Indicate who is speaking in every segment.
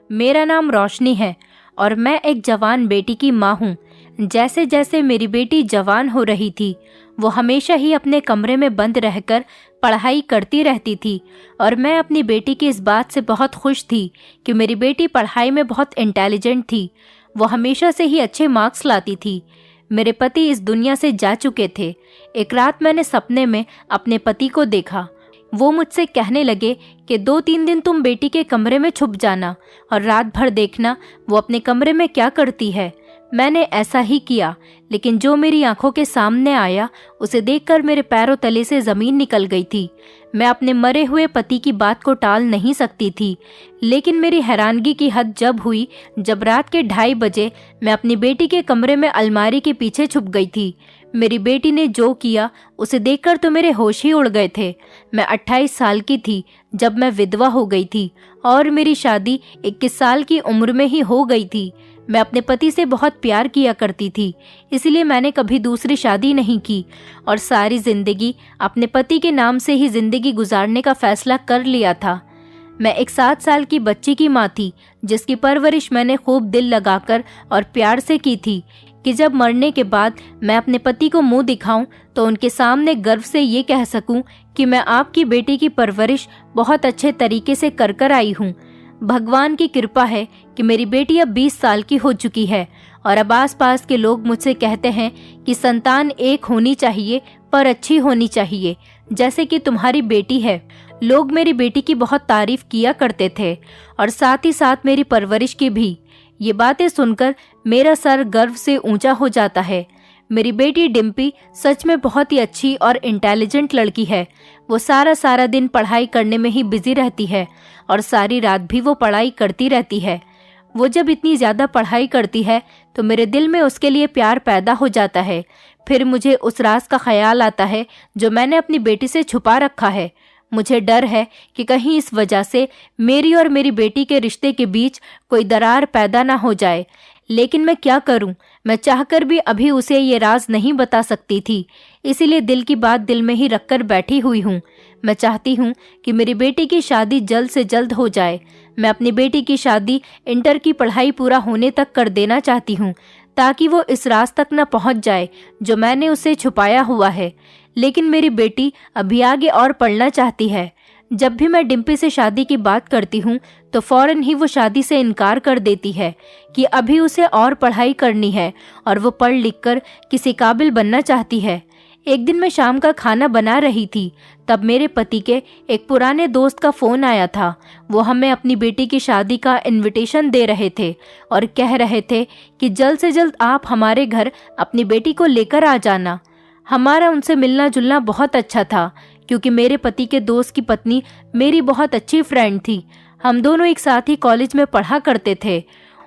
Speaker 1: मेरा नाम रोशनी है और मैं एक जवान बेटी की माँ हूँ। जैसे जैसे मेरी बेटी जवान हो रही थी, वो हमेशा ही अपने कमरे में बंद रहकर पढ़ाई करती रहती थी और मैं अपनी बेटी की इस बात से बहुत खुश थी कि मेरी बेटी पढ़ाई में बहुत इंटेलिजेंट थी। वो हमेशा से ही अच्छे मार्क्स लाती थी। मेरे पति इस दुनिया से जा चुके थे। एक रात मैंने सपने में अपने पति को देखा। वो मुझसे कहने लगे कि 2-3 दिन तुम बेटी के कमरे में छुप जाना और रात भर देखना वो अपने कमरे में क्या करती है। मैंने ऐसा ही किया, लेकिन जो मेरी आंखों के सामने आया उसे देखकर मेरे पैरों तले से ज़मीन निकल गई थी। मैं अपने मरे हुए पति की बात को टाल नहीं सकती थी, लेकिन मेरी हैरानगी की हद जब हुई जब रात के 2:30 बजे मैं अपनी बेटी के कमरे में अलमारी के पीछे छुप गई थी। मेरी बेटी ने जो किया उसे देखकर तो मेरे होश ही उड़ गए थे। मैं 28 साल की थी जब मैं विधवा हो गई थी और मेरी शादी 21 साल की उम्र में ही हो गई थी। मैं अपने पति से बहुत प्यार किया करती थी, इसलिए मैंने कभी दूसरी शादी नहीं की और सारी जिंदगी अपने पति के नाम से ही जिंदगी गुजारने का फैसला कर लिया था। मैं एक 7 साल की बच्ची की माँ थी जिसकी परवरिश मैंने खूब दिल लगाकर और प्यार से की थी कि जब मरने के बाद मैं अपने पति को मुंह दिखाऊं तो उनके सामने गर्व से ये कह सकूं कि मैं आपकी बेटी की परवरिश बहुत अच्छे तरीके से कर आई हूँ। भगवान की कृपा है कि मेरी बेटी अब 20 साल की हो चुकी है और अब आसपास के लोग मुझसे कहते हैं कि संतान एक होनी चाहिए पर अच्छी होनी चाहिए, जैसे कि तुम्हारी बेटी है। लोग मेरी बेटी की बहुत तारीफ किया करते थे और साथ ही साथ मेरी परवरिश की भी। ये बातें सुनकर मेरा सर गर्व से ऊंचा हो जाता है। मेरी बेटी डिम्पी सच में बहुत ही अच्छी और इंटेलिजेंट लड़की है। वो सारा दिन पढ़ाई करने में ही बिजी रहती है और सारी रात भी वो पढ़ाई करती रहती है। वो जब इतनी ज़्यादा पढ़ाई करती है तो मेरे दिल में उसके लिए प्यार पैदा हो जाता है। फिर मुझे उस राज का ख्याल आता है जो मैंने अपनी बेटी से छुपा रखा है। मुझे डर है कि कहीं इस वजह से मेरी और मेरी बेटी के रिश्ते के बीच कोई दरार पैदा ना हो जाए, लेकिन मैं क्या करूं? मैं चाहकर भी अभी उसे ये राज नहीं बता सकती थी, इसीलिए दिल की बात दिल में ही रखकर बैठी हुई हूँ। मैं चाहती हूँ कि मेरी बेटी की शादी जल्द से जल्द हो जाए। मैं अपनी बेटी की शादी इंटर की पढ़ाई पूरा होने तक कर देना चाहती हूँ ताकि वो इस राज तक न पहुँच जाए जो मैंने उसे छुपाया हुआ है। लेकिन मेरी बेटी अभी आगे और पढ़ना चाहती है। जब भी मैं डिम्पी से शादी की बात करती हूँ तो फौरन ही वो शादी से इनकार कर देती है कि अभी उसे और पढ़ाई करनी है और वो पढ़ लिख कर किसी काबिल बनना चाहती है। एक दिन मैं शाम का खाना बना रही थी, तब मेरे पति के एक पुराने दोस्त का फ़ोन आया था। वो हमें अपनी बेटी की शादी का इनविटेशन दे रहे थे और कह रहे थे कि जल्द से जल्द आप हमारे घर अपनी बेटी को लेकर आ जाना। हमारा उनसे मिलना जुलना बहुत अच्छा था क्योंकि मेरे पति के दोस्त की पत्नी मेरी बहुत अच्छी फ्रेंड थी। हम दोनों एक साथ ही कॉलेज में पढ़ा करते थे।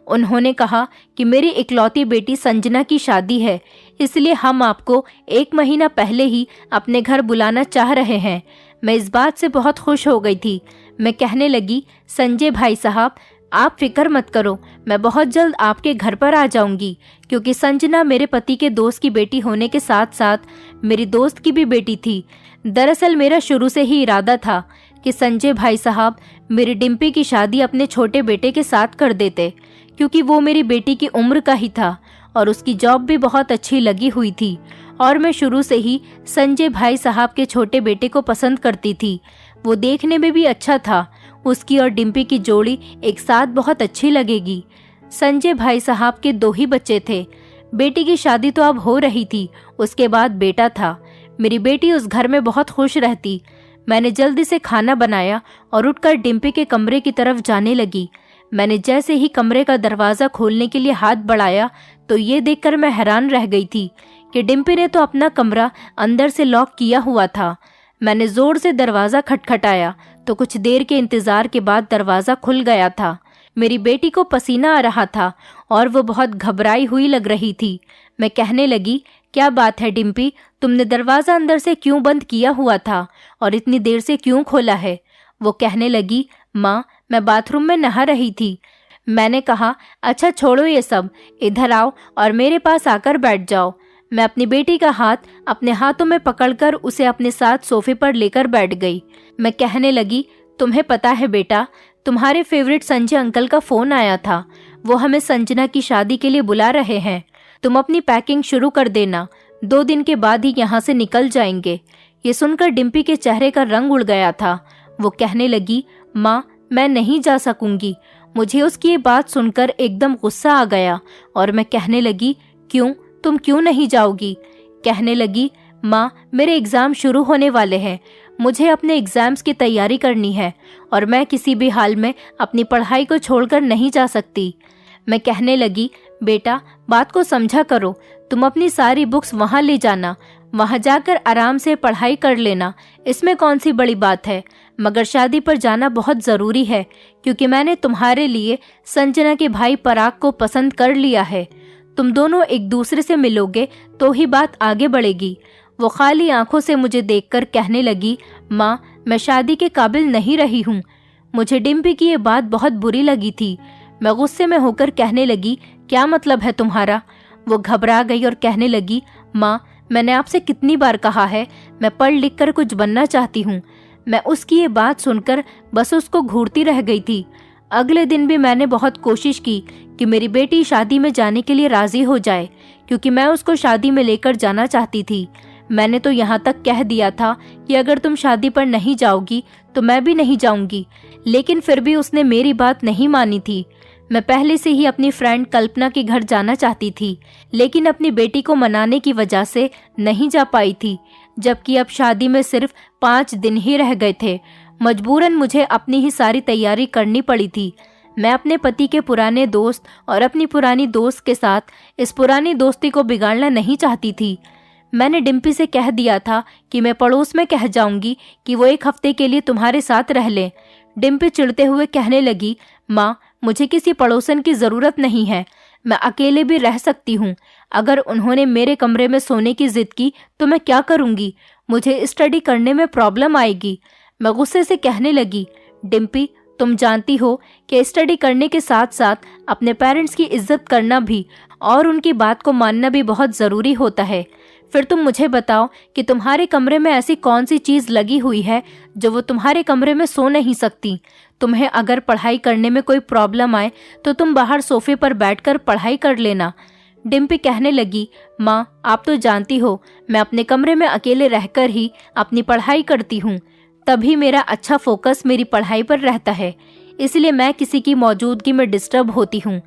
Speaker 1: उन्होंने कहा कि मेरी इकलौती बेटी संजना की शादी है, इसलिए हम आपको 1 महीना पहले ही अपने घर बुलाना चाह रहे हैं। मैं इस बात से बहुत खुश हो गई थी। मैं कहने लगी, संजय भाई साहब, आप फिक्र मत करो, मैं बहुत जल्द आपके घर पर आ जाऊंगी, क्योंकि संजना मेरे पति के दोस्त की बेटी होने के साथ साथ मेरी दोस्त की भी बेटी थी। दरअसल मेरा शुरू से ही इरादा था कि संजय भाई साहब मेरी डिम्पी की शादी अपने छोटे बेटे के साथ कर देते, क्योंकि वो मेरी बेटी की उम्र का ही था और उसकी जॉब भी बहुत अच्छी लगी हुई थी और मैं शुरू से ही संजय भाई साहब के छोटे बेटे को पसंद करती थी। वो देखने में भी अच्छा था। उसकी और डिम्पी की जोड़ी एक साथ बहुत अच्छी लगेगी। संजय भाई साहब के 2 ही बच्चे थे। बेटी की शादी तो अब हो रही थी, उसके बाद बेटा था। मेरी बेटी उस घर में बहुत खुश रहती। मैंने जल्दी से खाना बनाया और उठकर डिम्पी के कमरे की तरफ जाने लगी। मैंने जैसे ही कमरे का दरवाज़ा खोलने के लिए हाथ बढ़ाया तो ये देखकर मैं हैरान रह गई थी कि डिम्पी ने तो अपना कमरा अंदर से लॉक किया हुआ था। मैंने ज़ोर से दरवाज़ा खटखटाया तो कुछ देर के इंतज़ार के बाद दरवाज़ा खुल गया था। मेरी बेटी को पसीना आ रहा था और वो बहुत घबराई हुई लग रही थी। मैं कहने लगी, क्या बात है डिम्पी, तुमने दरवाज़ा अंदर से क्यों बंद किया हुआ था और इतनी देर से क्यों खोला है? वो कहने लगी, माँ, मैं बाथरूम में नहा रही थी। मैंने कहा, अच्छा छोड़ो ये सब, इधर आओ और मेरे पास आकर बैठ जाओ। मैं अपनी बेटी का हाथ अपने हाथों में पकड़कर उसे अपने साथ सोफे पर लेकर बैठ गई। मैं कहने लगी, तुम्हें पता है बेटा, तुम्हारे फेवरेट संजय अंकल का फ़ोन आया था। वो हमें संजना की शादी के लिए बुला रहे हैं। तुम अपनी पैकिंग शुरू कर देना, 2 दिन के बाद ही यहाँ से निकल जाएंगे। ये सुनकर डिम्पी के चेहरे का रंग उड़ गया था। वो कहने लगी, माँ मैं नहीं जा सकूंगी। मुझे उसकी ये बात सुनकर एकदम गुस्सा आ गया और मैं कहने लगी, क्यों, तुम क्यों नहीं जाओगी? कहने लगी, माँ मेरे एग्ज़ाम शुरू होने वाले हैं, मुझे अपने एग्ज़ाम्स की तैयारी करनी है और मैं किसी भी हाल में अपनी पढ़ाई को छोड़कर नहीं जा सकती। मैं कहने लगी, बेटा बात को समझा करो, तुम अपनी सारी बुक्स वहाँ ले जाना, वहाँ जाकर आराम से पढ़ाई कर लेना, इसमें कौन सी बड़ी बात है। मगर शादी पर जाना बहुत ज़रूरी है क्योंकि मैंने तुम्हारे लिए संजना के भाई पराग को पसंद कर लिया है। तुम दोनों एक दूसरे से मिलोगे तो ही बात आगे बढ़ेगी। वो खाली आंखों से मुझे देखकर कहने लगी, माँ मैं शादी के काबिल नहीं रही हूँ। मुझे डिम्पी की ये बात बहुत बुरी लगी थी। मैं गुस्से में होकर कहने लगी, क्या मतलब है तुम्हारा? वो घबरा गई और कहने लगी, माँ मैंने आपसे कितनी बार कहा है, मैं पढ़ लिख कर कुछ बनना चाहती हूँ। मैं उसकी ये बात सुनकर बस उसको घूरती रह गई थी। अगले दिन भी मैंने बहुत कोशिश की कि मेरी बेटी शादी में जाने के लिए राजी हो जाए क्योंकि मैं उसको शादी में लेकर जाना चाहती थी। मैंने तो यहाँ तक कह दिया था कि अगर तुम शादी पर नहीं जाओगी तो मैं भी नहीं जाऊंगी, लेकिन फिर भी उसने मेरी बात नहीं मानी थी। मैं पहले से ही अपनी फ्रेंड कल्पना के घर जाना चाहती थी, लेकिन अपनी बेटी को मनाने की वजह से नहीं जा पाई थी, जबकि अब शादी में सिर्फ 5 दिन ही रह गए थे। मजबूरन मुझे अपनी ही सारी तैयारी करनी पड़ी थी। मैं अपने पति के पुराने दोस्त और अपनी पुरानी दोस्त के साथ इस पुरानी दोस्ती को बिगाड़ना नहीं चाहती थी। मैंने डिम्पी से कह दिया था कि मैं पड़ोस में कह जाऊंगी कि वो 1 हफ्ते के लिए तुम्हारे साथ रह ले। डिम्पी चिढ़ते हुए कहने लगी, माँ मुझे किसी पड़ोसन की ज़रूरत नहीं है, मैं अकेले भी रह सकती हूँ। अगर उन्होंने मेरे कमरे में सोने की जिद की तो मैं क्या करूँगी? मुझे स्टडी करने में प्रॉब्लम आएगी। मैं गुस्से से कहने लगी, डिम्पी तुम जानती हो कि स्टडी करने के साथ साथ अपने पेरेंट्स की इज्जत करना भी और उनकी बात को मानना भी बहुत ज़रूरी होता है। फिर तुम मुझे बताओ कि तुम्हारे कमरे में ऐसी कौन सी चीज़ लगी हुई है जो वो तुम्हारे कमरे में सो नहीं सकती। तुम्हें अगर पढ़ाई करने में कोई प्रॉब्लम आए तो तुम बाहर सोफे पर बैठकर पढ़ाई कर लेना। डिम्पी कहने लगी, माँ आप तो जानती हो मैं अपने कमरे में अकेले रहकर ही अपनी पढ़ाई करती हूँ, तभी मेरा अच्छा फोकस मेरी पढ़ाई पर रहता है, इसलिए मैं किसी की मौजूदगी में डिस्टर्ब होती हूँ।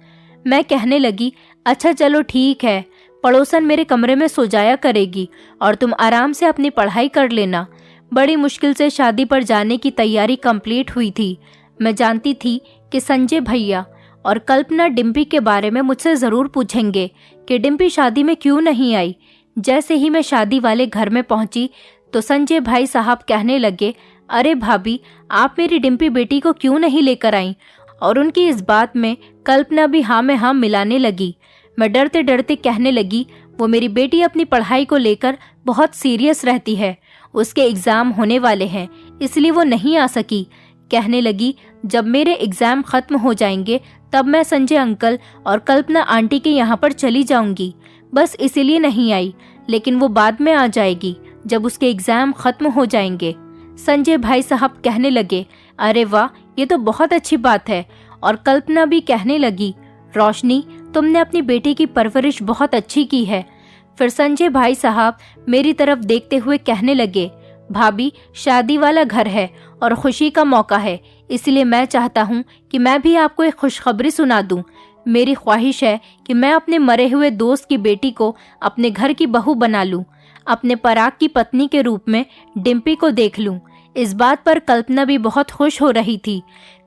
Speaker 1: मैं कहने लगी, अच्छा चलो ठीक है, पड़ोसन मेरे कमरे में सो जाया करेगी और तुम आराम से अपनी पढ़ाई कर लेना। बड़ी मुश्किल से शादी पर जाने की तैयारी कंप्लीट हुई थी। मैं जानती थी कि संजय भैया और कल्पना डिम्पी के बारे में मुझसे ज़रूर पूछेंगे कि डिम्पी शादी में क्यों नहीं आई। जैसे ही मैं शादी वाले घर में पहुंची तो संजय भाई साहब कहने लगे, अरे भाभी आप मेरी डिम्पी बेटी को क्यों नहीं लेकर आई? और उनकी इस बात में कल्पना भी हाँ में हाँ मिलाने लगी। मैं डरते डरते कहने लगी, वो मेरी बेटी अपनी पढ़ाई को लेकर बहुत सीरियस रहती है, उसके एग्ज़ाम होने वाले हैं इसलिए वो नहीं आ सकी। कहने लगी, जब मेरे एग्ज़ाम ख़त्म हो जाएंगे तब मैं संजय अंकल और कल्पना आंटी के यहाँ पर चली जाऊंगी, बस इसीलिए नहीं आई, लेकिन वो बाद में आ जाएगी जब उसके एग्ज़ाम ख़त्म हो जाएंगे। संजय भाई साहब कहने लगे, अरे वाह ये तो बहुत अच्छी बात है। और कल्पना भी कहने लगी, रोशनी तुमने अपनी बेटी की परवरिश बहुत अच्छी की है। फिर संजय भाई साहब मेरी तरफ देखते हुए कहने लगे, भाभी शादी वाला घर है और खुशी का मौका है, इसलिए मैं चाहता हूँ कि मैं भी आपको एक खुशखबरी सुना दूँ। मेरी ख्वाहिश है कि मैं अपने मरे हुए दोस्त की बेटी को अपने घर की बहू बना लूँ, अपने पराग की पत्नी के रूप में डिम्पी को देख लूँ। इस बात पर कल्पना भी बहुत खुश हो रही थी।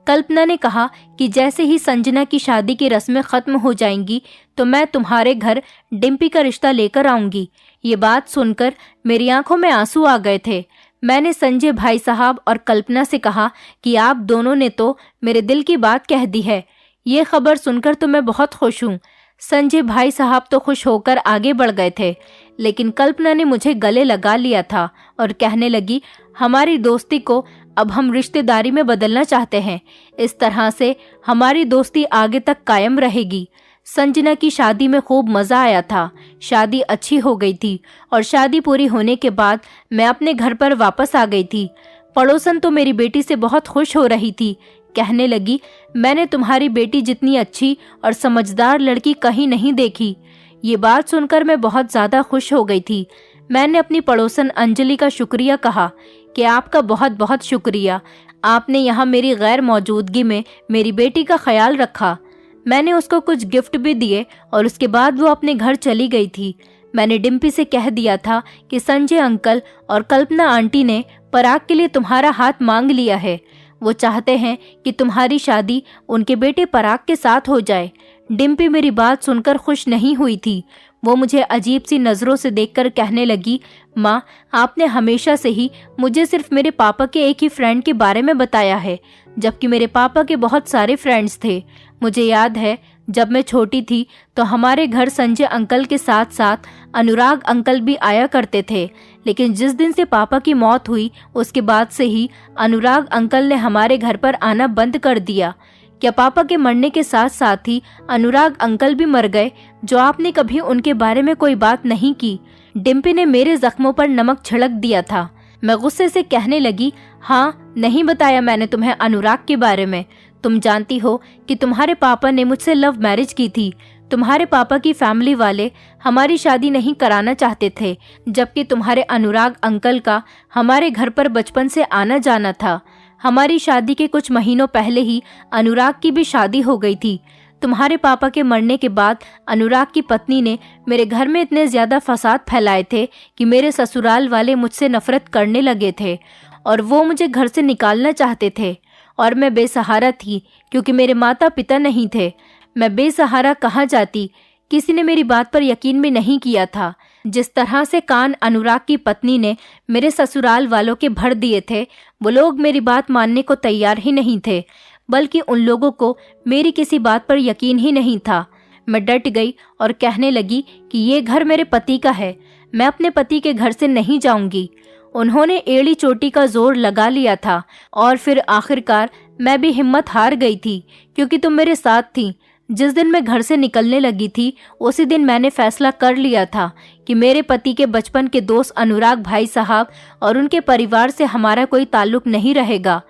Speaker 1: कल्पना ने कहा कि जैसे ही संजना की शादी की रस्में खत्म हो जाएंगी तो मैं तुम्हारे घर डिम्पी का रिश्ता लेकर आऊंगी। ये बात सुनकर मेरी आंखों में आंसू आ गए थे। मैंने संजय भाई साहब और कल्पना से कहा कि आप दोनों ने तो मेरे दिल की बात कह दी है। ये खबर सुनकर तो मैं बहुत खुश हूँ। संजय भाई साहब तो खुश होकर आगे बढ़ गए थे, लेकिन कल्पना ने मुझे गले लगा लिया था और कहने लगी, हमारी दोस्ती को अब हम रिश्तेदारी में बदलना चाहते हैं। इस तरह से हमारी दोस्ती आगे तक कायम रहेगी। संजना की शादी में खूब मज़ा आया था। शादी अच्छी हो गई थी और शादी पूरी होने के बाद मैं अपने घर पर वापस आ गई थी। पड़ोसन तो मेरी बेटी से बहुत खुश हो रही थी, कहने लगी, मैंने तुम्हारी बेटी जितनी अच्छी और समझदार लड़की कहीं नहीं देखी। ये बात सुनकर मैं बहुत ज़्यादा खुश हो गई थी। मैंने अपनी पड़ोसन अंजलि का शुक्रिया कहा कि आपका बहुत बहुत शुक्रिया, आपने यहाँ मेरी गैर मौजूदगी में मेरी बेटी का ख्याल रखा। मैंने उसको कुछ गिफ्ट भी दिए और उसके बाद वो अपने घर चली गई थी। मैंने डिम्पी से कह दिया था कि संजय अंकल और कल्पना आंटी ने पराग के लिए तुम्हारा हाथ मांग लिया है। वो चाहते हैं कि तुम्हारी शादी उनके बेटे पराग के साथ हो जाए। डिम्पी मेरी बात सुनकर खुश नहीं हुई थी। वो मुझे अजीब सी नज़रों से देखकर कहने लगी, माँ, आपने हमेशा से ही मुझे सिर्फ मेरे पापा के एक ही फ्रेंड के बारे में बताया है, जबकि मेरे पापा के बहुत सारे फ्रेंड्स थे। मुझे याद है जब मैं छोटी थी तो हमारे घर संजय अंकल के साथ साथ अनुराग अंकल भी आया करते थे, लेकिन जिस दिन से पापा की मौत हुई उसके बाद से ही अनुराग अंकल ने हमारे घर पर आना बंद कर दिया। क्या पापा के मरने के साथ साथ ही अनुराग अंकल भी मर गए, जो आपने कभी उनके बारे में कोई बात नहीं की? डिम्पी ने मेरे जख्मों पर नमक छिड़क दिया था। मैं गुस्से से कहने लगी, हाँ, नहीं बताया मैंने तुम्हें अनुराग के बारे में। तुम जानती हो कि तुम्हारे पापा ने मुझसे लव मैरिज की थी। तुम्हारे पापा की फैमिली वाले हमारी शादी नहीं कराना चाहते थे, जबकि तुम्हारे अनुराग अंकल का हमारे घर पर बचपन से आना जाना था। हमारी शादी के कुछ महीनों पहले ही अनुराग की भी शादी हो गई थी। तुम्हारे पापा के मरने के बाद अनुराग की पत्नी ने मेरे घर में इतने ज़्यादा फसाद फैलाए थे कि मेरे ससुराल वाले मुझसे नफरत करने लगे थे और वो मुझे घर से निकालना चाहते थे। और मैं बेसहारा थी क्योंकि मेरे माता पिता नहीं थे। मैं बेसहारा कहाँ जाती? किसी ने मेरी बात पर यकीन भी नहीं किया था। जिस तरह से कान अनुराग की पत्नी ने मेरे ससुराल वालों के भर दिए थे, वो लोग मेरी बात मानने को तैयार ही नहीं थे, बल्कि उन लोगों को मेरी किसी बात पर यकीन ही नहीं था। मैं डट गई और कहने लगी कि ये घर मेरे पति का है, मैं अपने पति के घर से नहीं जाऊंगी। उन्होंने एड़ी चोटी का जोर लगा लिया था और फिर आखिरकार मैं भी हिम्मत हार गई थी, क्योंकि तुम मेरे साथ थी। जिस दिन मैं घर से निकलने लगी थी उसी दिन मैंने फैसला कर लिया था कि मेरे पति के बचपन के दोस्त अनुराग भाई साहब और उनके परिवार से हमारा कोई ताल्लुक नहीं रहेगा,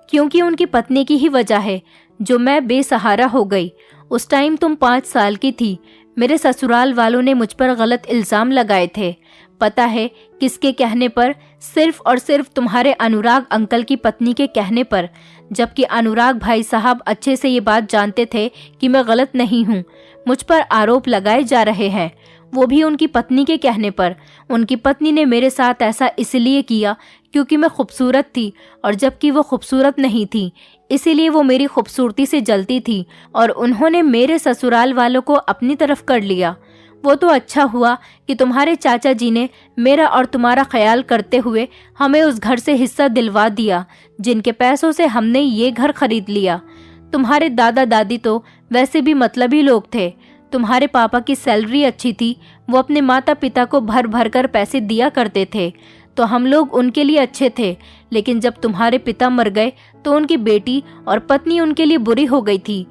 Speaker 1: क्योंकि उनकी पत्नी की ही वजह है जो मैं बेसहारा हो गई। उस टाइम तुम 5 साल की थी। मेरे ससुराल वालों ने मुझ पर गलत इल्ज़ाम लगाए थे। पता है किसके कहने पर? सिर्फ और सिर्फ तुम्हारे अनुराग अंकल की पत्नी के कहने पर, जबकि अनुराग भाई साहब अच्छे से ये बात जानते थे कि मैं गलत नहीं हूँ। मुझ पर आरोप लगाए जा रहे हैं, वो भी उनकी पत्नी के कहने पर। उनकी पत्नी ने मेरे साथ ऐसा इसलिए किया क्योंकि मैं खूबसूरत थी, और जबकि वो खूबसूरत नहीं थी, इसीलिए वो मेरी खूबसूरती से जलती थी और उन्होंने मेरे ससुराल वालों को अपनी तरफ कर लिया। वो तो अच्छा हुआ कि तुम्हारे चाचा जी ने मेरा और तुम्हारा ख्याल करते हुए हमें उस घर से हिस्सा दिलवा दिया जिनके पैसों से हमने ये घर खरीद लिया। तुम्हारे दादा दादी तो वैसे भी मतलबी लोग थे। तुम्हारे पापा की सैलरी अच्छी थी, वो अपने माता पिता को भर भर कर पैसे दिया करते थे, तो हम लोग उनके लिए अच्छे थे। लेकिन जब तुम्हारे पिता मर गए तो उनकी बेटी और पत्नी उनके लिए बुरी हो गई थी।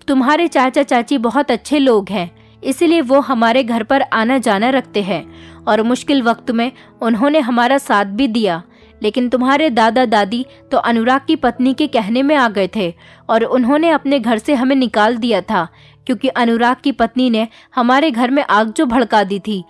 Speaker 1: तुम्हारे चाचा चाची बहुत अच्छे लोग हैं, इसीलिए वो हमारे घर पर आना जाना रखते हैं और मुश्किल वक्त में उन्होंने हमारा साथ भी दिया। लेकिन तुम्हारे दादा दादी तो अनुराग की पत्नी के कहने में आ गए थे और उन्होंने अपने घर से हमें निकाल दिया था, क्योंकि अनुराग की पत्नी ने हमारे घर में आग जो भड़का दी थी।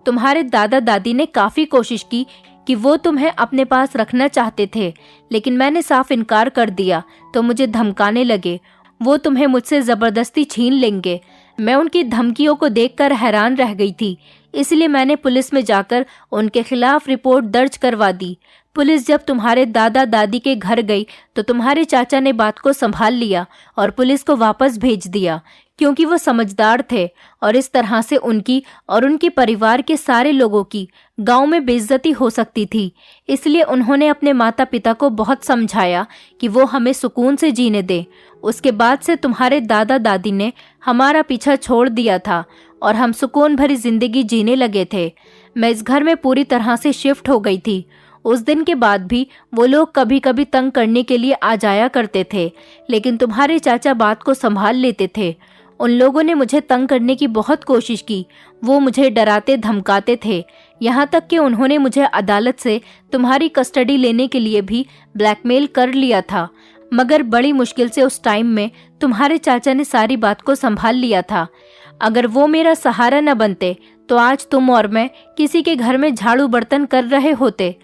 Speaker 1: तुम्हारे दादा दादी ने काफ़ी कोशिश की कि वो तुम्हें अपने पास रखना चाहते थे, लेकिन मैंने साफ इनकार कर दिया तो मुझे धमकाने लगे, वो तुम्हें मुझसे ज़बरदस्ती छीन लेंगे। मैं उनकी धमकियों को देखकर हैरान रह गई थी, इसलिए मैंने पुलिस में जाकर उनके खिलाफ रिपोर्ट दर्ज करवा दी। पुलिस जब तुम्हारे दादा दादी के घर गई तो तुम्हारे चाचा ने बात को संभाल लिया और पुलिस को वापस भेज दिया, क्योंकि वो समझदार थे और इस तरह से उनकी और उनके परिवार के सारे लोगों की गांव में बेइज्जती हो सकती थी। इसलिए उन्होंने अपने माता पिता को बहुत समझाया कि वो हमें सुकून से जीने दें। उसके बाद से तुम्हारे दादा दादी ने हमारा पीछा छोड़ दिया था और हम सुकून भरी जिंदगी जीने लगे थे। मैं इस घर में पूरी तरह से शिफ्ट हो गई थी। उस दिन के बाद भी वो लोग कभी कभी तंग करने के लिए आ जाया करते थे, लेकिन तुम्हारे चाचा बात को संभाल लेते थे। उन लोगों ने मुझे तंग करने की बहुत कोशिश की। वो मुझे डराते धमकाते थे, यहाँ तक कि उन्होंने मुझे अदालत से तुम्हारी कस्टडी लेने के लिए भी ब्लैकमेल कर लिया था। मगर बड़ी मुश्किल से उस टाइम में तुम्हारे चाचा ने सारी बात को संभाल लिया था। अगर वो मेरा सहारा न बनते तो आज तुम और मैं किसी के घर में झाड़ू बर्तन कर रहे होते।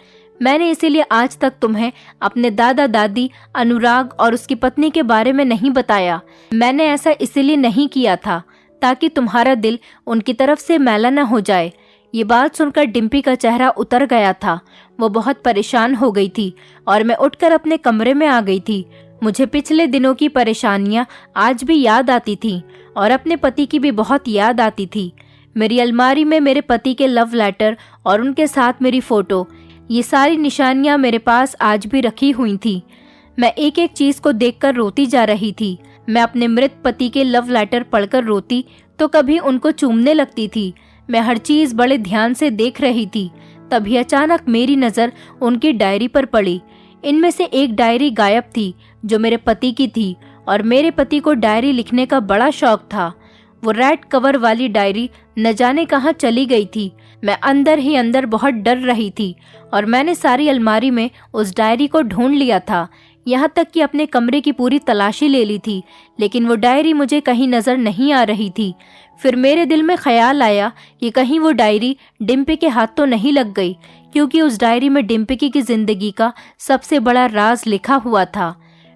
Speaker 1: मैंने इसीलिए आज तक तुम्हें अपने दादा दादी, अनुराग और उसकी पत्नी के बारे में नहीं बताया। मैंने ऐसा इसीलिए नहीं किया था ताकि तुम्हारा दिल उनकी तरफ से मैला न हो जाए। ये बात सुनकर डिम्पी का चेहरा उतर गया था। वो बहुत परेशान हो गई थी और मैं उठकर अपने कमरे में आ गई थी। मुझे पिछले दिनों की परेशानियां आज भी याद आती थीं और अपने पति की भी बहुत याद आती थी। मेरी अलमारी में मेरे पति के लव लेटर और उनके साथ मेरी फोटो, ये सारी निशानियां मेरे पास आज भी रखी हुई थी। मैं एक एक चीज को देखकर रोती जा रही थी। मैं अपने मृत पति के लव लेटर पढ़कर रोती तो कभी उनको चूमने लगती थी। मैं हर चीज बड़े ध्यान से देख रही थी। तभी अचानक मेरी नजर उनकी डायरी पर पड़ी। इनमें से एक डायरी गायब थी जो मेरे पति की थी और मेरे पति को डायरी लिखने का बड़ा शौक था। वो रेड कवर वाली डायरी न जाने कहाँ चली गई थी। मैं अंदर ही अंदर बहुत डर रही थी और मैंने सारी अलमारी में उस डायरी को ढूंढ लिया था, यहाँ तक कि अपने कमरे की पूरी तलाशी ले ली थी, लेकिन वो डायरी मुझे कहीं नजर नहीं आ रही थी। फिर मेरे दिल में ख्याल आया कि कहीं वो डायरी डिम्पी के हाथ तो नहीं लग गई, क्योंकि उस डायरी में डिम्पी की जिंदगी का सबसे बड़ा राज लिखा हुआ था।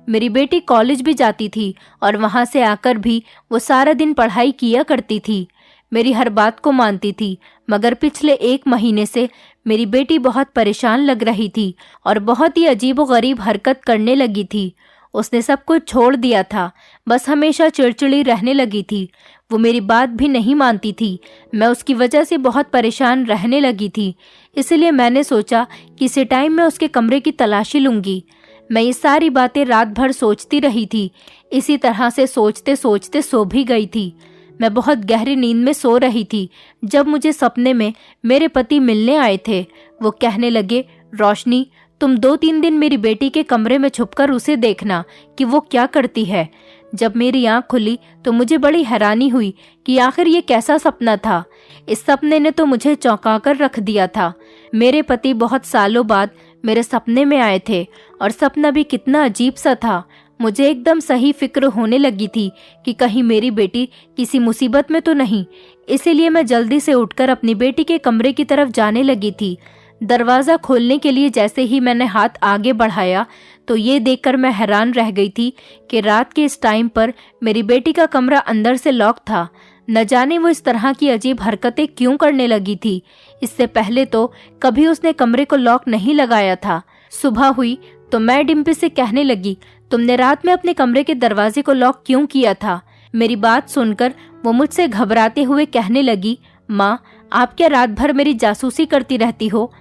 Speaker 1: मेरी बेटी कॉलेज भी जाती थी और वहां से आकर भी वो सारा दिन पढ़ाई किया करती थी। मेरी हर बात को मानती थी, मगर पिछले 1 महीने से मेरी बेटी बहुत परेशान लग रही थी और बहुत ही अजीबोगरीब हरकत करने लगी थी। उसने सब कुछ छोड़ दिया था, बस हमेशा चिड़चिड़ी रहने लगी थी। वो मेरी बात भी नहीं मानती थी। मैं उसकी वजह से बहुत परेशान रहने लगी थी। इसलिए मैंने सोचा किसी टाइम मैं उसके कमरे की तलाशी लूंगी। मैं ये सारी बातें रात भर सोचती रही थी। इसी तरह से सोचते सोचते सो भी गई थी। मैं बहुत गहरी नींद में सो रही थी जब मुझे सपने में मेरे पति मिलने आए थे। वो कहने लगे, रोशनी, तुम 2-3 दिन मेरी बेटी के कमरे में छुपकर उसे देखना कि वो क्या करती है। जब मेरी आंख खुली तो मुझे बड़ी हैरानी हुई कि आखिर ये कैसा सपना था। इस सपने ने तो मुझे चौंका कर रख दिया था। मेरे पति बहुत सालों बाद मेरे सपने में आए थे और सपना भी कितना अजीब सा था। मुझे एकदम सही फिक्र होने लगी थी कि कहीं मेरी बेटी किसी मुसीबत में तो नहीं। इसीलिए मैं जल्दी से उठकर अपनी बेटी के कमरे की तरफ जाने लगी थी। दरवाज़ा खोलने के लिए जैसे ही मैंने हाथ आगे बढ़ाया तो ये देखकर मैं हैरान रह गई थी कि रात के इस टाइम पर मेरी बेटी का कमरा अंदर से लॉक था। न जाने वो इस तरह की अजीब हरकतें क्यों करने लगी थी। इससे पहले तो कभी उसने कमरे को लॉक नहीं लगाया था। सुबह हुई तो मैं डिम्पी से कहने लगी, तुमने रात में अपने कमरे के दरवाजे को लॉक क्यों किया था? मेरी बात सुनकर वो मुझसे घबराते हुए कहने लगी, माँ, आप क्या रात भर मेरी जासूसी करती रहती हो?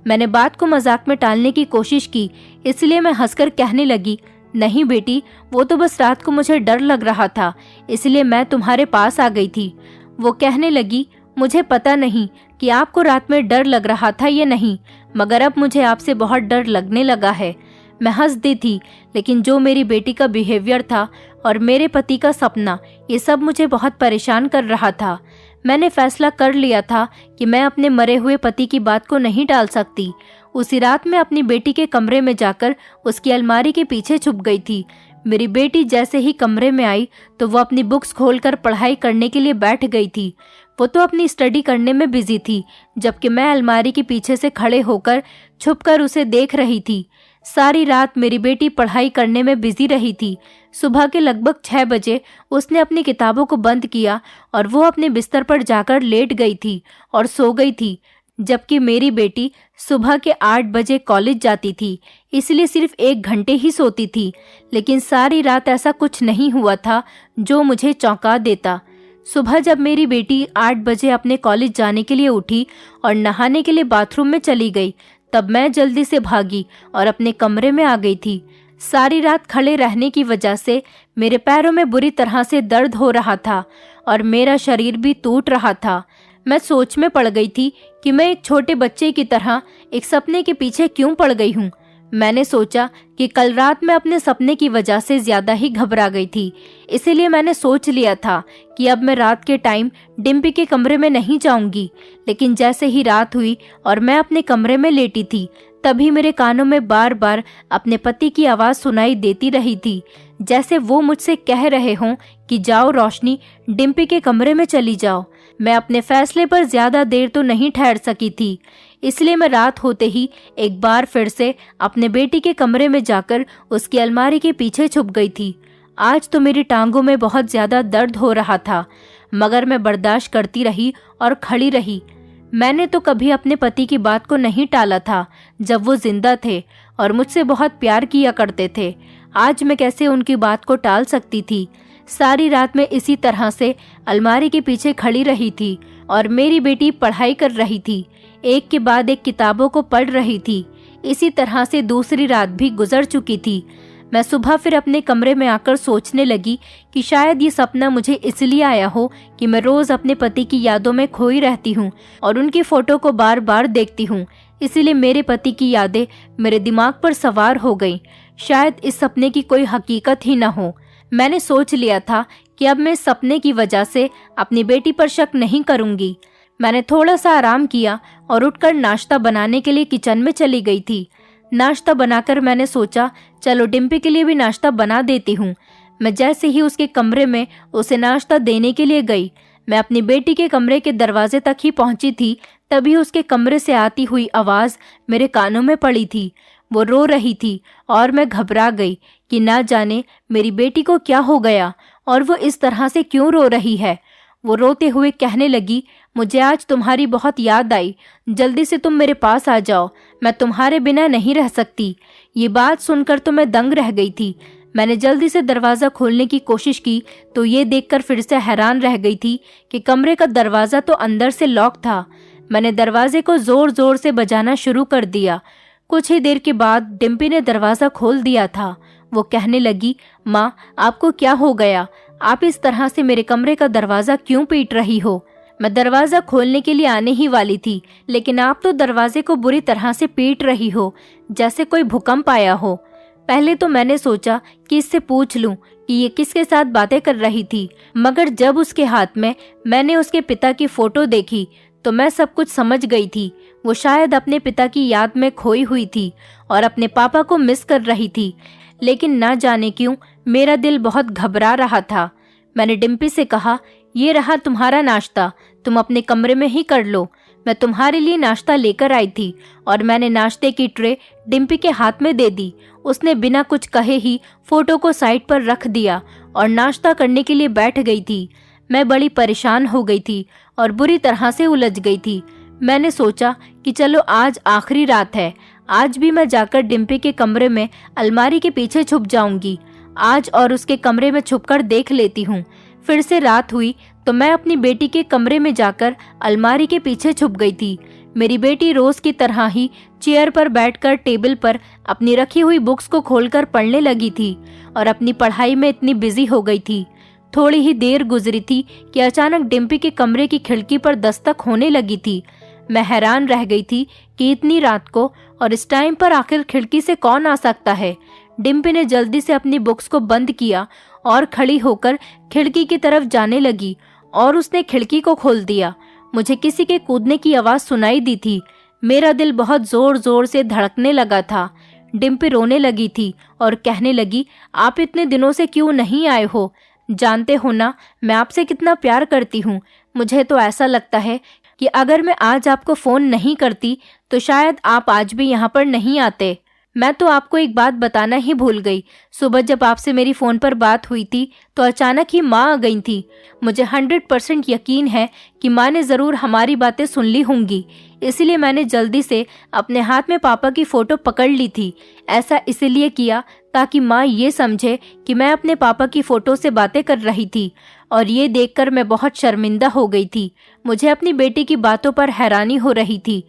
Speaker 1: मैंने बात को मजाक में टालने की कोशिश की, इसलिए मैं हंसकर कहने लगी, नहीं बेटी, वो तो बस रात को मुझे डर लग रहा था, इसलिए मैं तुम्हारे पास आ गई थी। वो कहने लगी, मुझे पता नहीं कि आपको रात में डर लग रहा था या नहीं, मगर अब मुझे आपसे बहुत डर लगने लगा है। मैं हंस दी थी, लेकिन जो मेरी बेटी का बिहेवियर था और मेरे पति का सपना, ये सब मुझे बहुत परेशान कर रहा था। मैंने फैसला कर लिया था कि मैं अपने मरे हुए पति की बात को नहीं टाल सकती। उसी रात मैं अपनी बेटी के कमरे में जाकर उसकी अलमारी के पीछे छुप गई थी। मेरी बेटी जैसे ही कमरे में आई तो वो अपनी बुक्स खोलकर पढ़ाई करने के लिए बैठ गई थी। वो तो अपनी स्टडी करने में बिजी थी, जबकि मैं अलमारी के पीछे से खड़े होकर छुपकर उसे देख रही थी। सारी रात मेरी बेटी पढ़ाई करने में बिजी रही थी। सुबह के लगभग 6 बजे उसने अपनी किताबों को बंद किया और वो अपने बिस्तर पर जाकर लेट गई थी और सो गई थी, जबकि मेरी बेटी सुबह के 8 बजे कॉलेज जाती थी, इसलिए सिर्फ 1 घंटे ही सोती थी। लेकिन सारी रात ऐसा कुछ नहीं हुआ था जो मुझे चौंका देता। सुबह जब मेरी बेटी 8 बजे अपने कॉलेज जाने के लिए उठी और नहाने के लिए बाथरूम में चली गई, तब मैं जल्दी से भागी और अपने कमरे में आ गई थी। सारी रात खड़े रहने की वजह से मेरे पैरों में बुरी तरह से दर्द हो रहा था और मेरा शरीर भी टूट रहा था। मैं सोच में पड़ गई थी कि मैं एक छोटे बच्चे की तरह एक सपने के पीछे क्यों पड़ गई हूँ। मैंने सोचा कि कल रात मैं अपने सपने की वजह से ज्यादा ही घबरा गई थी, इसीलिए मैंने सोच लिया था कि अब मैं रात के टाइम डिम्पी के कमरे में नहीं जाऊंगी। लेकिन जैसे ही रात हुई और मैं अपने कमरे में लेटी थी, तभी मेरे कानों में बार बार अपने पति की आवाज़ सुनाई देती रही थी, जैसे वो मुझसे कह रहे हों कि जाओ रोशनी, डिम्पी के कमरे में चली जाओ। मैं अपने फैसले पर ज़्यादा देर तो नहीं ठहर सकी थी, इसलिए मैं रात होते ही एक बार फिर से अपने बेटी के कमरे में जाकर उसकी अलमारी के पीछे छुप गई थी। आज तो मेरी टांगों में बहुत ज़्यादा दर्द हो रहा था, मगर मैं बर्दाश्त करती रही और खड़ी रही। मैंने तो कभी अपने पति की बात को नहीं टाला था जब वो जिंदा थे और मुझसे बहुत प्यार किया करते थे। आज मैं कैसे उनकी बात को टाल सकती थी। सारी रात मैं इसी तरह से अलमारी के पीछे खड़ी रही थी और मेरी बेटी पढ़ाई कर रही थी, एक के बाद एक किताबों को पढ़ रही थी। इसी तरह से दूसरी रात भी गुजर चुकी थी। मैं सुबह फिर अपने कमरे में आकर सोचने लगी कि शायद ये सपना मुझे इसलिए आया हो कि मैं रोज अपने पति की यादों में खोई रहती हूँ और उनकी फोटो को बार बार देखती हूँ, इसीलिए मेरे पति की यादें मेरे दिमाग पर सवार हो गईं। शायद इस सपने की कोई हकीकत ही न हो। मैंने सोच लिया था कि अब मैं इस सपने की वजह से अपनी बेटी पर शक नहीं करूंगी। मैंने थोड़ा सा आराम किया और उठकर नाश्ता बनाने के लिए किचन में चली गई थी। नाश्ता बनाकर मैंने सोचा चलो डिम्पी के लिए भी नाश्ता बना देती हूँ। मैं जैसे ही उसके कमरे में उसे नाश्ता देने के लिए गई, मैं अपनी बेटी के कमरे के दरवाजे तक ही पहुंची थी, तभी उसके कमरे से आती हुई आवाज़ मेरे कानों में पड़ी थी। वो रो रही थी और मैं घबरा गई कि ना जाने मेरी बेटी को क्या हो गया और वो इस तरह से क्यों रो रही है। वो रोते हुए कहने लगी, मुझे आज तुम्हारी बहुत याद आई, जल्दी से तुम मेरे पास आ जाओ, मैं तुम्हारे बिना नहीं रह सकती। ये बात सुनकर तो मैं दंग रह गई थी। मैंने जल्दी से दरवाज़ा खोलने की कोशिश की तो ये देखकर फिर से हैरान रह गई थी कि कमरे का दरवाज़ा तो अंदर से लॉक था। मैंने दरवाजे को ज़ोर ज़ोर से बजाना शुरू कर दिया। कुछ ही देर के बाद डिम्पी ने दरवाज़ा खोल दिया था। वो कहने लगी, माँ आपको क्या हो गया? आप इस तरह से मेरे कमरे का दरवाज़ा क्यों पीट रही हो? मैं दरवाज़ा खोलने के लिए आने ही वाली थी, लेकिन आप तो दरवाजे को बुरी तरह से पीट रही हो, जैसे कोई भूकंप आया हो। पहले तो मैंने सोचा कि इससे पूछ लूं कि ये किसके साथ बातें कर रही थी, मगर जब उसके हाथ में मैंने उसके पिता की फ़ोटो देखी तो मैं सब कुछ समझ गई थी। वो शायद अपने पिता की याद में खोई हुई थी और अपने पापा को मिस कर रही थी, लेकिन ना जाने क्यों मेरा दिल बहुत घबरा रहा था। मैंने डिम्पी से कहा, ये रहा तुम्हारा नाश्ता, तुम अपने कमरे में ही कर लो। मैं तुम्हारे लिए नाश्ता लेकर आई थी और मैंने नाश्ते की ट्रे डिम्पी के हाथ में दे दी। उसने बिना कुछ कहे ही फोटो को साइड पर रख दिया और नाश्ता करने के लिए बैठ गई थी। मैं बड़ी परेशान हो गई थी और बुरी तरह से उलझ गई थी। मैंने सोचा कि चलो आज आखिरी रात है, आज भी मैं जाकर डिम्पी के कमरे में अलमारी के पीछे छुप जाऊंगी आज और उसके कमरे में छुपकर देख लेती हूँ। फिर से रात हुई तो मैं अपनी बेटी के कमरे में जाकर अलमारी के पीछे छुप गई थी। मेरी बेटी रोज की तरह ही चेयर पर बैठकर टेबल पर अपनी रखी हुई बुक्स को खोलकर पढ़ने लगी थी और अपनी पढ़ाई में इतनी बिजी हो गई थी। थोड़ी ही देर गुजरी थी कि अचानक डिम्पी के कमरे की खिड़की पर दस्तक होने लगी थी। मैं हैरान रह गई थी कि इतनी रात को और इस टाइम पर आखिर खिड़की से कौन आ सकता है। डिम्पी ने जल्दी से अपनी बुक्स को बंद किया और खड़ी होकर खिड़की की तरफ जाने लगी और उसने खिड़की को खोल दिया। मुझे किसी के कूदने की आवाज़ सुनाई दी थी। मेरा दिल बहुत जोर जोर से धड़कने लगा था। डिम्पी रोने लगी थी और कहने लगी, आप इतने दिनों से क्यों नहीं आए हो? जानते हो ना मैं आपसे कितना प्यार करती हूँ। मुझे तो ऐसा लगता है कि अगर मैं आज आपको फ़ोन नहीं करती तो शायद आप आज भी यहाँ पर नहीं आते। मैं तो आपको एक बात बताना ही भूल गई। सुबह जब आपसे मेरी फ़ोन पर बात हुई थी तो अचानक ही माँ आ गई थी। मुझे 100% यकीन है कि माँ ने ज़रूर हमारी बातें सुन ली होंगी, इसलिए मैंने जल्दी से अपने हाथ में पापा की फ़ोटो पकड़ ली थी। ऐसा इसलिए किया ताकि माँ ये समझे कि मैं अपने पापा की फ़ोटो से बातें कर रही थी, और ये देखकर मैं बहुत शर्मिंदा हो गई थी। मुझे अपनी बेटी की बातों पर हैरानी हो रही थी।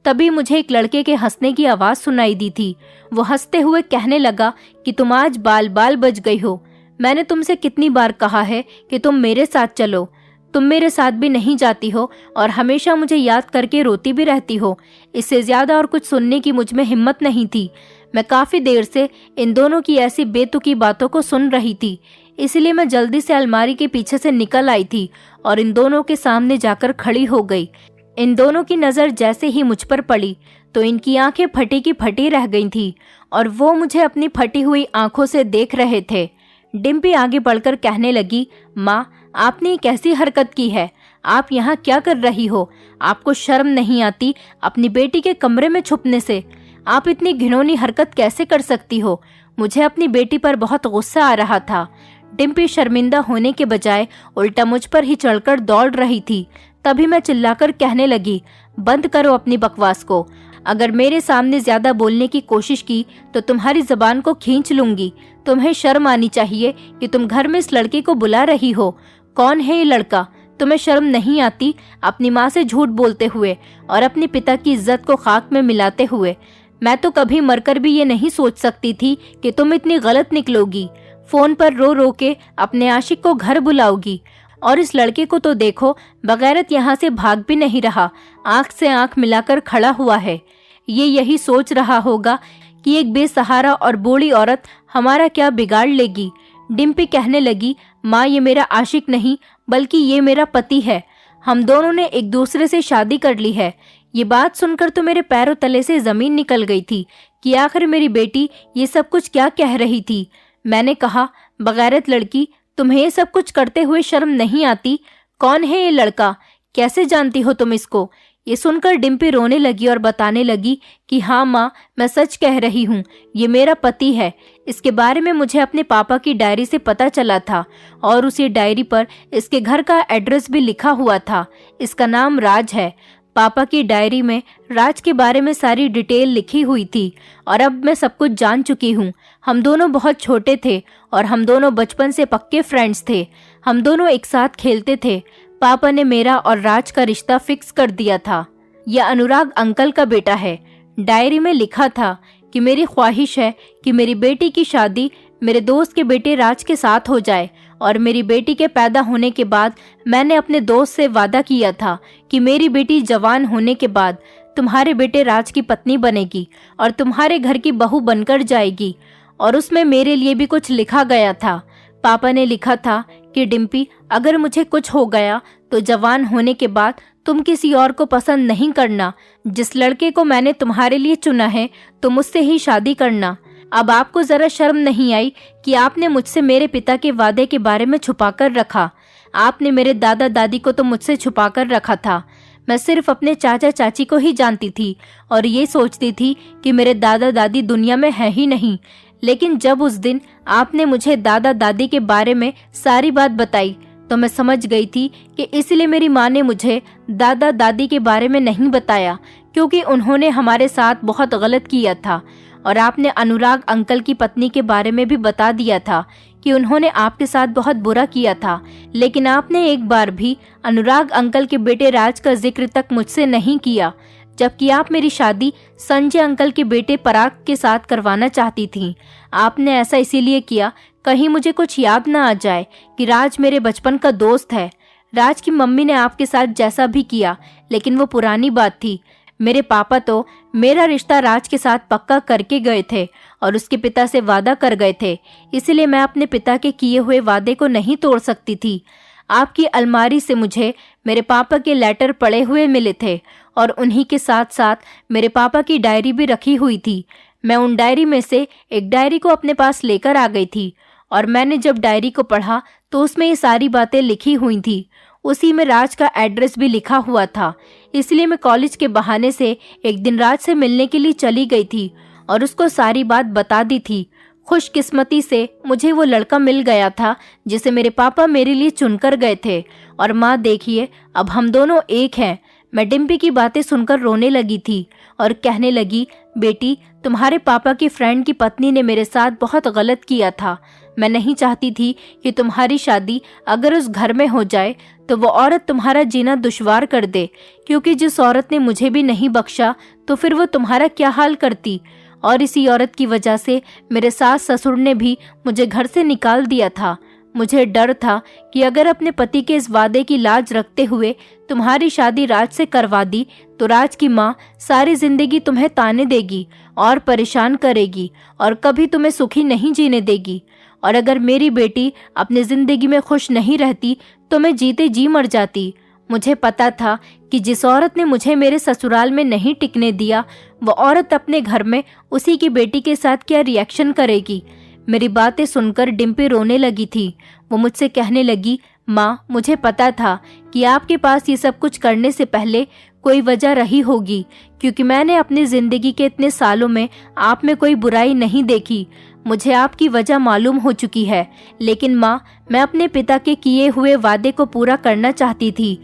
Speaker 1: तभी मुझे एक लड़के के हंसने की आवाज़ सुनाई दी थी। वो हंसते हुए कहने लगा कि तुम आज बाल बाल बच गई हो। मैंने तुमसे कितनी बार कहा है कि तुम मेरे साथ चलो, तुम मेरे साथ भी नहीं जाती हो और हमेशा मुझे याद करके रोती भी रहती हो। इससे ज़्यादा और कुछ सुनने की मुझ में हिम्मत नहीं थी। मैं काफ़ी देर से इन दोनों की ऐसी बेतुकी बातों को सुन रही थी, इसलिए मैं जल्दी से अलमारी के पीछे से निकल आई थी और इन दोनों के सामने जाकर खड़ी हो गई। इन दोनों की नज़र जैसे ही मुझ पर पड़ी तो इनकी आंखें फटी की फटी रह गई थी और वो मुझे अपनी फटी हुई आंखों से देख रहे थे। डिम्पी आगे बढ़कर कहने लगी, माँ, आपने ये कैसी हरकत की है? आप यहाँ क्या कर रही हो? आपको शर्म नहीं आती अपनी बेटी के कमरे में छुपने से? आप इतनी घिनौनी हरकत कैसे कर सकती हो? मुझे अपनी बेटी पर बहुत गुस्सा आ रहा था। डिम्पी शर्मिंदा होने के बजाय उल्टा मुझ पर ही चढ़कर दौड़ रही थी। तभी मैं चिल्लाकर कहने लगी, बंद करो अपनी बकवास को। अगर मेरे सामने ज्यादा बोलने की कोशिश की तो तुम्हारी जबान को खींच लूंगी। तुम्हें शर्म आनी चाहिए कि तुम घर में इस लड़के को बुला रही हो। कौन है ये लड़का? तुम्हें शर्म नहीं आती अपनी माँ से झूठ बोलते हुए और अपने पिता की इज्जत को खाक में मिलाते हुए? मैं तो कभी मरकर भी ये नहीं सोच सकती थी कि तुम इतनी गलत निकलोगी। फोन पर रो रो के अपने आशिक को घर बुलाओगी। और इस लड़के को तो देखो, बगैरत यहाँ से भाग भी नहीं रहा, आंख से आंख मिलाकर खड़ा हुआ है। ये यही सोच रहा होगा कि एक बेसहारा और बूढ़ी औरत हमारा क्या बिगाड़ लेगी। डिम्पी कहने लगी, माँ, ये मेरा आशिक नहीं बल्कि ये मेरा पति है। हम दोनों ने एक दूसरे से शादी कर ली है। ये बात सुनकर तो मेरे पैरों तले से जमीन निकल गई थी कि आखिर मेरी बेटी ये सब कुछ क्या कह रही थी। मैंने कहा, बगैरत लड़की, तुम्हें ये सब कुछ करते हुए शर्म नहीं आती? कौन है ये लड़का? कैसे जानती हो तुम इसको? ये सुनकर डिम्पी रोने लगी और बताने लगी कि हाँ माँ, मैं सच कह रही हूँ, ये मेरा पति है। इसके बारे में मुझे अपने पापा की डायरी से पता चला था और उसी डायरी पर इसके घर का एड्रेस भी लिखा हुआ था। इसका नाम राज है। पापा की डायरी में राज के बारे में सारी डिटेल लिखी हुई थी और अब मैं सब कुछ जान चुकी हूँ। हम दोनों बहुत छोटे थे और हम दोनों बचपन से पक्के फ्रेंड्स थे। हम दोनों एक साथ खेलते थे। पापा ने मेरा और राज का रिश्ता फिक्स कर दिया था। यह अनुराग अंकल का बेटा है। डायरी में लिखा था कि मेरी ख्वाहिश है कि मेरी बेटी की शादी मेरे दोस्त के बेटे राज के साथ हो जाए और मेरी बेटी के पैदा होने के बाद मैंने अपने दोस्त से वादा किया था कि मेरी बेटी जवान होने के बाद तुम्हारे बेटे राज की पत्नी बनेगी और तुम्हारे घर की बहू बनकर जाएगी। और उसमें मेरे लिए भी कुछ लिखा गया था। पापा ने लिखा था कि डिम्पी, अगर मुझे कुछ हो गया तो जवान होने के बाद तुम किसी और को पसंद नहीं करना। जिस लड़के को मैंने तुम्हारे लिए चुना है तुम उससे ही शादी करना। अब आपको जरा शर्म नहीं आई कि आपने मुझसे मेरे पिता के वादे के बारे में छुपाकर रखा? आपने मेरे दादा दादी को तो मुझसे छुपाकर रखा था। मैं सिर्फ अपने चाचा चाची को ही जानती थी और ये सोचती थी कि मेरे दादा दादी दुनिया में है ही नहीं। लेकिन जब उस दिन आपने मुझे दादा दादी के बारे में सारी बात बताई तो मैं समझ गई थी कि इसलिए मेरी माँ ने मुझे दादा दादी के बारे में नहीं बताया, क्योंकि उन्होंने हमारे साथ बहुत गलत किया था। और आपने अनुराग अंकल की पत्नी के बारे में भी बता दिया था कि उन्होंने आपके साथ बहुत बुरा किया था, लेकिन आपने एक बार भी अनुराग अंकल के बेटे राज का जिक्र तक मुझसे नहीं किया, जबकि आप मेरी शादी संजय अंकल के बेटे पराग के साथ करवाना चाहती थीं। आपने ऐसा इसीलिए किया कहीं मुझे कुछ याद ना आ जाए कि राज मेरे बचपन का दोस्त है। राज की मम्मी ने आपके साथ जैसा भी किया, लेकिन वो पुरानी बात थी। मेरे पापा तो मेरा रिश्ता राज के साथ पक्का करके गए थे और उसके पिता से वादा कर गए थे, इसलिए मैं अपने पिता के किए हुए वादे को नहीं तोड़ सकती थी। आपकी अलमारी से मुझे मेरे पापा के लेटर पड़े हुए मिले थे और उन्हीं के साथ साथ मेरे पापा की डायरी भी रखी हुई थी। मैं उन डायरी में से एक डायरी को अपने पास लेकर आ गई थी और मैंने जब डायरी को पढ़ा तो उसमें ये सारी बातें लिखी हुई थी। उसी में राज का एड्रेस भी लिखा हुआ था। इसलिए मैं कॉलेज के बहाने से एक दिन राज से मिलने के लिए चली गई थी और उसको सारी बात बता दी थी। खुशकिस्मती से मुझे वो लड़का मिल गया था जिसे मेरे पापा मेरे लिए चुनकर गए थे। और माँ देखिए, अब हम दोनों एक हैं। मैं डिम्पी की बातें सुनकर रोने लगी थी और कहने लगी, बेटी, तुम्हारे पापा की फ्रेंड की पत्नी ने मेरे साथ बहुत गलत किया था। मैं नहीं चाहती थी कि तुम्हारी शादी अगर उस घर में हो जाए तो वो औरत तुम्हारा जीना दुश्वार कर दे, क्योंकि जिस औरत ने मुझे भी नहीं बख्शा तो फिर वो तुम्हारा क्या हाल करती। और इसी औरत की वजह से मेरे सास ससुर ने भी मुझे घर से निकाल दिया था। मुझे डर था कि अगर अपने पति के इस वादे की लाज रखते हुए तुम्हारी शादी राज से करवा दी तो राज की माँ सारी जिंदगी तुम्हें ताने देगी और परेशान करेगी और कभी तुम्हें सुखी नहीं जीने देगी। और अगर मेरी बेटी अपनी जिंदगी में खुश नहीं रहती तो मैं जीते जी मर जाती। मुझे पता था कि जिस औरत ने मुझे मेरे ससुराल में नहीं टिकने दिया, वो औरत अपने घर में उसी की बेटी के साथ क्या रिएक्शन करेगी। मेरी बातें सुनकर डिम्पी रोने लगी थी। वो मुझसे कहने लगी, माँ, मुझे पता था कि आपके पास ये सब कुछ करने से पहले कोई वजह रही होगी, क्योंकि मैंने अपनी जिंदगी के इतने सालों में आप में कोई बुराई नहीं देखी। मुझे आपकी वजह मालूम हो चुकी है, लेकिन माँ, मैं अपने पिता के किए हुए वादे को पूरा करना चाहती थी।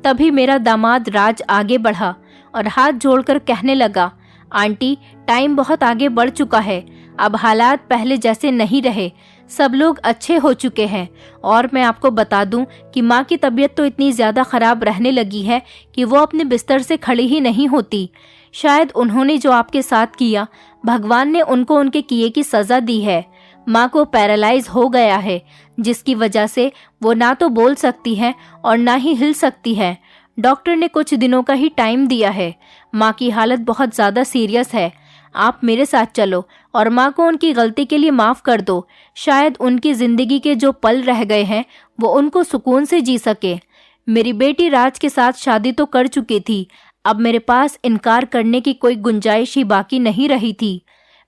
Speaker 1: तभी मेरा दामाद राज आगे बढ़ा और हाथ जोड़कर कहने लगा, आंटी, टाइम बहुत आगे बढ़ चुका है। अब हालात पहले जैसे नहीं रहे, सब लोग अच्छे हो चुके हैं। और मैं आपको बता दूं कि माँ की तबीयत तो इतनी ज़्यादा ख़राब रहने लगी है कि वो अपने बिस्तर से खड़ी ही नहीं होती। शायद उन्होंने जो आपके साथ किया, भगवान ने उनको उनके किए की सज़ा दी है। माँ को पैरालाइज हो गया है, जिसकी वजह से वो ना तो बोल सकती है और ना ही हिल सकती है। डॉक्टर ने कुछ दिनों का ही टाइम दिया है। माँ की हालत बहुत ज़्यादा सीरियस है। आप मेरे साथ चलो और माँ को उनकी गलती के लिए माफ़ कर दो। शायद उनकी ज़िंदगी के जो पल रह गए हैं वो उनको सुकून से जी सके। मेरी बेटी राज के साथ शादी तो कर चुकी थी। अब मेरे पास इनकार करने की कोई गुंजाइश ही बाकी नहीं रही थी।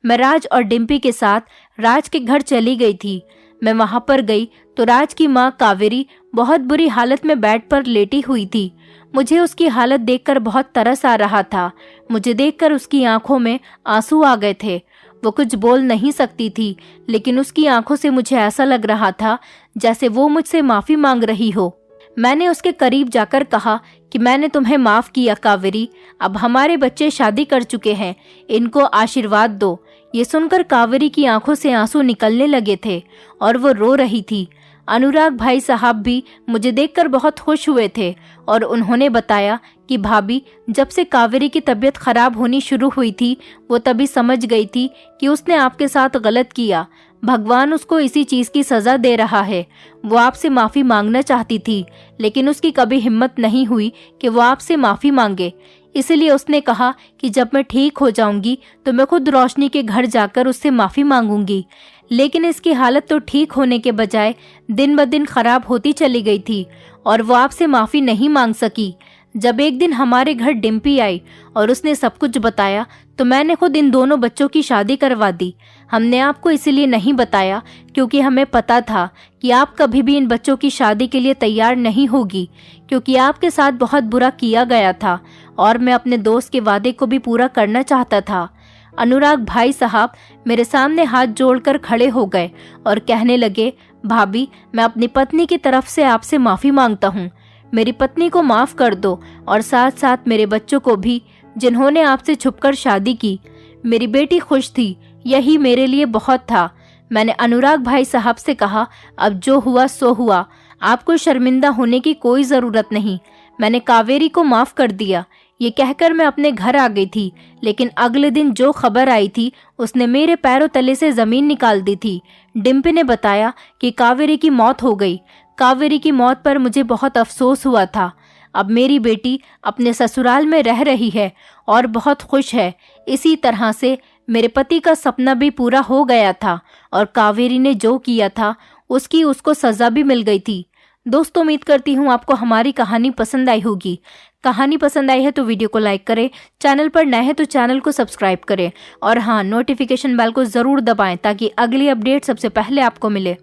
Speaker 1: मैं राज और डिम्पी के साथ राज के घर चली गई थी। मैं वहाँ पर गई तो राज की माँ कावेरी बहुत बुरी हालत में बेड पर लेटी हुई थी। मुझे उसकी हालत देखकर बहुत तरस आ रहा था। मुझे देखकर उसकी आंखों में आंसू आ गए थे। वो कुछ बोल नहीं सकती थी, लेकिन उसकी आंखों से मुझे ऐसा लग रहा था जैसे वो मुझसे माफ़ी मांग रही हो। मैंने उसके करीब जाकर कहा कि मैंने तुम्हें माफ़ किया कावेरी, अब हमारे बच्चे शादी कर चुके हैं, इनको आशीर्वाद दो। ये सुनकर कावेरी की आंखों से आंसू निकलने लगे थे और वो रो रही थी। अनुराग भाई साहब भी मुझे देखकर बहुत खुश हुए थे और उन्होंने बताया कि भाभी, जब से कावेरी की तबीयत खराब होनी शुरू हुई थी, वो तभी समझ गई थी कि उसने आपके साथ गलत किया। भगवान उसको इसी चीज़ की सज़ा दे रहा है। वो आपसे माफ़ी मांगना चाहती थी, लेकिन उसकी कभी हिम्मत नहीं हुई कि वो आपसे माफ़ी मांगे। इसलिए उसने कहा कि जब मैं ठीक हो जाऊंगी तो मैं खुद रोशनी के घर जाकर उससे माफ़ी मांगूंगी। लेकिन इसकी हालत तो ठीक होने के बजाय दिन ब दिन खराब होती चली गई थी और वो आपसे माफ़ी नहीं मांग सकी। जब एक दिन हमारे घर डिम्पी आई और उसने सब कुछ बताया तो मैंने खुद इन दोनों बच्चों की शादी करवा दी। हमने आपको इसीलिए नहीं बताया क्योंकि हमें पता था कि आप कभी भी इन बच्चों की शादी के लिए तैयार नहीं होगी, क्योंकि आपके साथ बहुत बुरा किया गया था और मैं अपने दोस्त के वादे को भी पूरा करना चाहता था। अनुराग भाई साहब मेरे सामने हाथ जोड़कर खड़े हो गए और कहने लगे, भाभी, मैं अपनी पत्नी की तरफ से आपसे माफ़ी मांगता हूँ। मेरी पत्नी को माफ़ कर दो और साथ साथ मेरे बच्चों को भी, जिन्होंने आपसे छुपकर शादी की। मेरी बेटी खुश थी, यही मेरे लिए बहुत था। मैंने अनुराग भाई साहब से कहा, अब जो हुआ सो हुआ, आपको शर्मिंदा होने की कोई ज़रूरत नहीं। मैंने कावेरी को माफ़ कर दिया। ये कहकर मैं अपने घर आ गई थी, लेकिन अगले दिन जो खबर आई थी उसने मेरे पैरों तले से ज़मीन निकाल दी थी। डिम्पी ने बताया कि कावेरी की मौत हो गई। कावेरी की मौत पर मुझे बहुत अफसोस हुआ था। अब मेरी बेटी अपने ससुराल में रह रही है और बहुत खुश है। इसी तरह से मेरे पति का सपना भी पूरा हो गया था और कावेरी ने जो किया था उसकी उसको सज़ा भी मिल गई थी। दोस्तों, उम्मीद करती हूँ आपको हमारी कहानी पसंद आई होगी। कहानी पसंद आई है तो वीडियो को लाइक करें, चैनल पर नए हैं तो चैनल को सब्सक्राइब करें और हाँ, नोटिफिकेशन बेल को ज़रूर दबाएं ताकि अगली अपडेट सबसे पहले आपको मिले।